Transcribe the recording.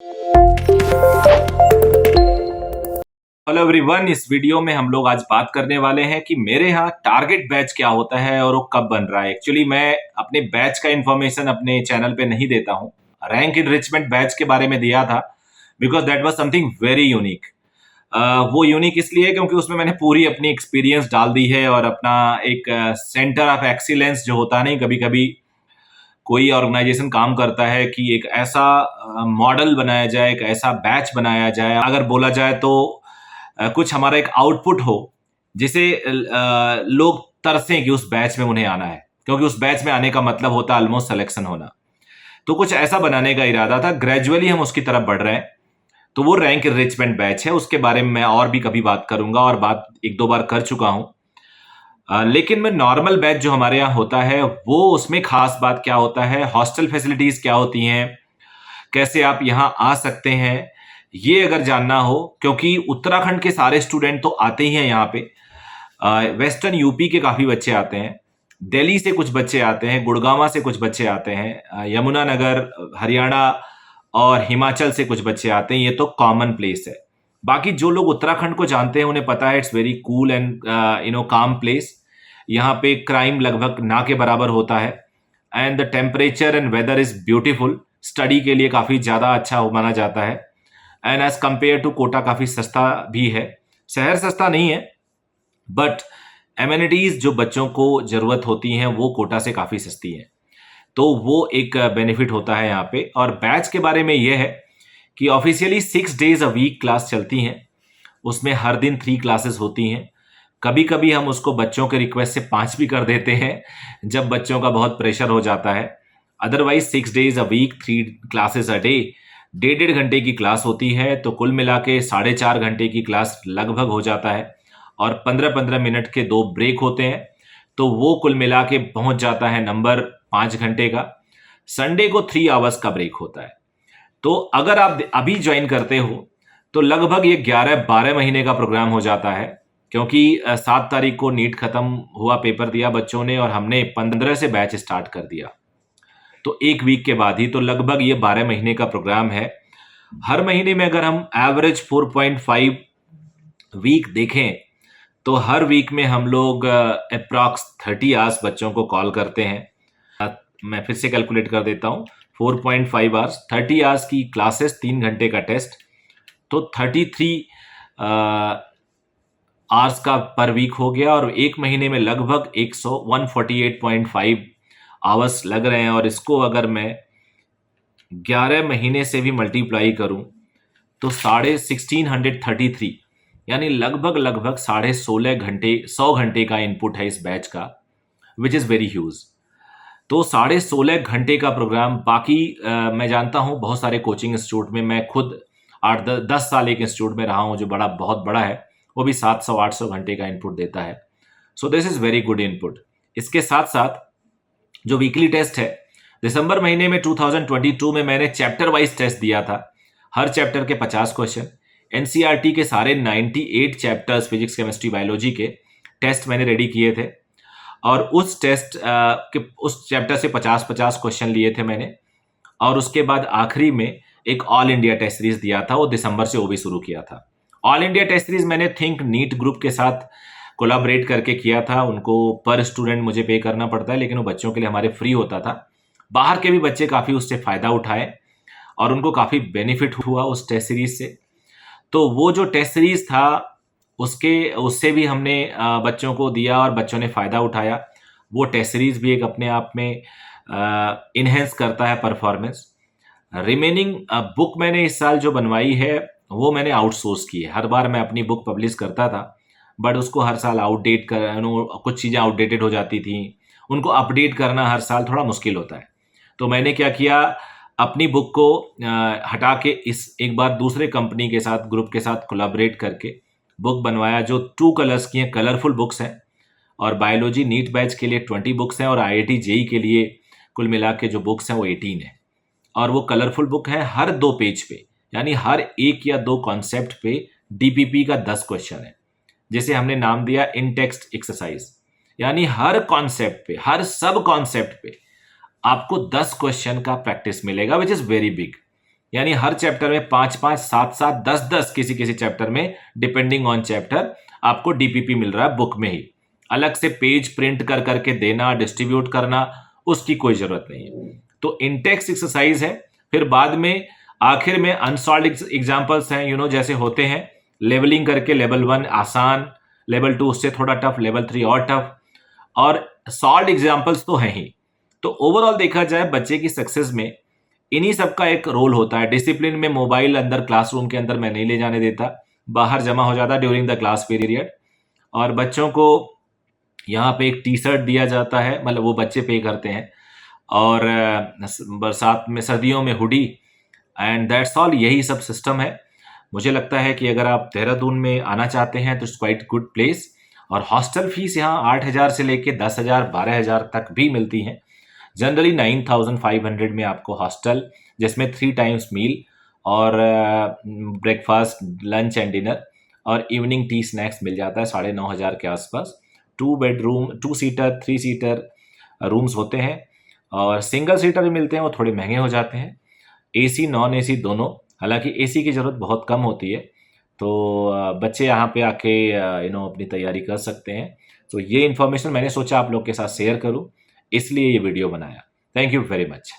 Hello everyone, इस video में हम लोग आज बात करने वाले हैं कि मेरे यहाँ टारगेट बैच क्या होता है और वो कब बन रहा है। एक्चुअली मैं अपने बैच का इन्फॉर्मेशन अपने चैनल पे नहीं देता हूँ। रैंक इनरिचमेंट बैच के बारे में दिया था because that was something very unique. वो यूनिक इसलिए क्योंकि उसमें मैंने पूरी अपनी एक्सपीरियंस डाल दी है और अपना एक सेंटर ऑफ एक्सीलेंस जो होता नहीं, कभी कभी कोई ऑर्गेनाइजेशन काम करता है कि एक ऐसा मॉडल बनाया जाए, एक ऐसा बैच बनाया जाए, अगर बोला जाए तो कुछ हमारा एक आउटपुट हो जिसे लोग तरसें कि उस बैच में उन्हें आना है, क्योंकि उस बैच में आने का मतलब होता है ऑलमोस्ट सिलेक्शन होना। तो कुछ ऐसा बनाने का इरादा था, ग्रेजुअली हम उसकी तरफ बढ़ रहे हैं। तो वो रैंक इनरिचमेंट बैच है, उसके बारे में मैं और भी कभी बात करूंगा और बात एक दो बार कर चुका हूं। लेकिन मैं नॉर्मल बैच जो हमारे यहाँ होता है वो उसमें खास बात क्या होता है, हॉस्टल फैसिलिटीज क्या होती हैं, कैसे आप यहाँ आ सकते हैं, ये अगर जानना हो, क्योंकि उत्तराखंड के सारे स्टूडेंट तो आते ही हैं यहाँ पे। वेस्टर्न यूपी के काफ़ी बच्चे आते हैं, दिल्ली से कुछ बच्चे आते हैं, गुड़गांव से कुछ बच्चे आते हैं, यमुनानगर, हरियाणा और हिमाचल से कुछ बच्चे आते हैं। ये तो कॉमन प्लेस है। बाकी जो लोग उत्तराखंड को जानते हैं उन्हें पता है it's very cool and calm place. यहाँ पे क्राइम लगभग ना के बराबर होता है and the temperature and weather is beautiful. Study के लिए काफ़ी ज़्यादा अच्छा माना जाता है and as compare to Kota काफ़ी सस्ता भी है। शहर सस्ता नहीं है बट एमेनिटीज़ जो बच्चों को ज़रूरत होती हैं वो कोटा से काफ़ी सस्ती हैं। तो वो एक बेनिफिट होता है यहाँ पे। और बैच के बारे में ये है कि officially 6 days a week class चलती हैं, उसमें हर दिन 3 क्लासेस होती हैं। कभी कभी हम उसको बच्चों के रिक्वेस्ट से 5 भी कर देते हैं जब बच्चों का बहुत प्रेशर हो जाता है। Otherwise 6 days a week 3 classes a day, 1.5 घंटे की क्लास होती है। तो कुल मिला के 4.5 घंटे की क्लास लगभग हो जाता है और 15-15 मिनट के 2 ब्रेक होते हैं। तो वो कुल मिला के पहुंच जाता है नंबर 5 घंटे का। संडे को 3 आवर्स का ब्रेक होता है। तो अगर आप अभी ज्वाइन करते हो तो लगभग ये 11-12 महीने का प्रोग्राम हो जाता है, क्योंकि 7 तारीख को नीट खत्म हुआ, पेपर दिया बच्चों ने और हमने 15 से बैच स्टार्ट कर दिया। तो 1 वीक के बाद ही, तो लगभग ये 12 महीने का प्रोग्राम है। हर महीने में अगर हम एवरेज 4.5 वीक देखें तो हर वीक में हम लोग अप्रॉक्स 30 आवर्स बच्चों को कॉल करते हैं। मैं फिर से कैलकुलेट कर देता हूँ, 4.5 आवर्स, 30 आवर्स की क्लासेस, 3 घंटे का टेस्ट, तो 33 आवर्स का पर वीक हो गया। और 1 महीने में लगभग 148.5 आवर्स लग रहे हैं। और इसको अगर मैं 11 महीने से भी मल्टीप्लाई करूं तो 1633, यानी लगभग 16.5 घंटे, 100 घंटे का इनपुट है इस बैच का, विच इज़ वेरी ह्यूज। तो 16.5 घंटे का प्रोग्राम। बाकी मैं जानता हूँ बहुत सारे कोचिंग इंस्टीट्यूट में, मैं खुद 8-10 साल एक इंस्टीट्यूट में रहा हूँ जो बहुत बड़ा है, वो भी 700-800 घंटे का इनपुट देता है। So this is very good input. इसके साथ साथ जो वीकली टेस्ट है, दिसंबर महीने में 2022 में मैंने चैप्टर वाइज टेस्ट दिया था। हर चैप्टर के 50 क्वेश्चन, एनसीईआरटी के सारे 98 चैप्टर्स फिजिक्स, केमिस्ट्री, बायोलॉजी के टेस्ट मैंने रेडी किए थे और उस टेस्ट के उस चैप्टर से 50-50 क्वेश्चन लिए थे मैंने। और उसके बाद आखिरी में एक ऑल इंडिया टेस्ट सीरीज दिया था, वो दिसंबर से वो भी शुरू किया था। ऑल इंडिया टेस्ट सीरीज मैंने थिंक नीट ग्रुप के साथ कोलाबरेट करके किया था। उनको पर स्टूडेंट मुझे पे करना पड़ता है, लेकिन वो बच्चों के लिए हमारे फ्री होता था। बाहर के भी बच्चे काफ़ी उससे फ़ायदा उठाए और उनको काफ़ी बेनिफिट हुआ उस टेस्ट सीरीज से। तो वो जो टेस्ट सीरीज था उससे भी हमने बच्चों को दिया और बच्चों ने फ़ायदा उठाया। वो टेस्ट सीरीज भी एक अपने आप में इन्हेंस करता है परफॉर्मेंस। रिमेनिंग बुक मैंने इस साल जो बनवाई है वो मैंने आउटसोर्स की है। हर बार मैं अपनी बुक पब्लिश करता था बट उसको हर साल कुछ चीज़ें आउटडेटेड हो जाती थी, उनको अपडेट करना हर साल थोड़ा मुश्किल होता है। तो मैंने क्या किया, अपनी बुक को हटा के एक बार दूसरे कंपनी के साथ, ग्रुप के साथ कोलैबोरेट करके बुक बनवाया जो 2 कलर्स की हैं, कलरफुल बुक्स हैं। और बायोलॉजी नीट बैच के लिए 20 बुक्स हैं और आईआईटी जेई के लिए कुल मिला के जो बुक्स हैं वो 18 है। और वो कलरफुल बुक है, हर 2 पेज पे, यानी हर 1 या 2 कॉन्सेप्ट पे डीपीपी का 10 क्वेश्चन है, जिसे हमने नाम दिया इन टेक्स्ट एक्सरसाइज। यानी हर कॉन्सेप्ट पे, हर सब कॉन्सेप्ट पे आपको 10 क्वेश्चन का प्रैक्टिस मिलेगा, विच इज वेरी बिग। यानी हर चैप्टर में 5-5, 7-7, 10-10 किसी किसी चैप्टर में डिपेंडिंग ऑन चैप्टर आपको डीपीपी मिल रहा है बुक में ही। अलग से पेज प्रिंट कर करके देना, डिस्ट्रीब्यूट करना, उसकी कोई जरूरत नहीं है। तो इंटेक्स एक्सरसाइज है। फिर बाद में आखिर में अनसॉल्व्ड एग्जांपल्स हैं, जैसे होते हैं लेवलिंग करके, लेवल 1 आसान, लेवल 2 उससे थोड़ा टफ, लेवल 3 और टफ, और सॉल्व्ड एग्जांपल्स तो हैं ही। तो ओवरऑल देखा जाए बच्चे की सक्सेस में इन्हीं सबका एक रोल होता है। डिसिप्लिन में मोबाइल अंदर क्लासरूम के अंदर मैं नहीं ले जाने देता, बाहर जमा हो जाता ड्यूरिंग द क्लास पीरियड। और बच्चों को यहाँ पे एक टी शर्ट दिया जाता है, मतलब वो बच्चे पे करते हैं, और बरसात में, सर्दियों में हुडी, एंड दैट्स ऑल। यही सब सिस्टम है। मुझे लगता है कि अगर आप देहरादून में आना चाहते हैं तो इट्स क्वाइट गुड प्लेस। और हॉस्टल फीस यहाँ 8,000 से लेके 10,000, 12,000 तक भी मिलती हैं। जनरली 9,500 में आपको हॉस्टल, जिसमें 3 टाइम्स मील और ब्रेकफास्ट, लंच एंड डिनर और इवनिंग टी स्नैक्स मिल जाता है 9,500 के आसपास। 2 बेडरूम, 2 सीटर, 3 सीटर रूम्स होते हैं, और सिंगल सीटर भी मिलते हैं, वो थोड़े महंगे हो जाते हैं। एसी नॉन एसी दोनों, हालांकि एसी की ज़रूरत बहुत कम होती है। तो बच्चे यहाँ पे आके अपनी तैयारी कर सकते हैं। तो ये इन्फॉर्मेशन मैंने सोचा आप लोग के साथ शेयर करूँ, इसलिए ये वीडियो बनाया। Thank you very much.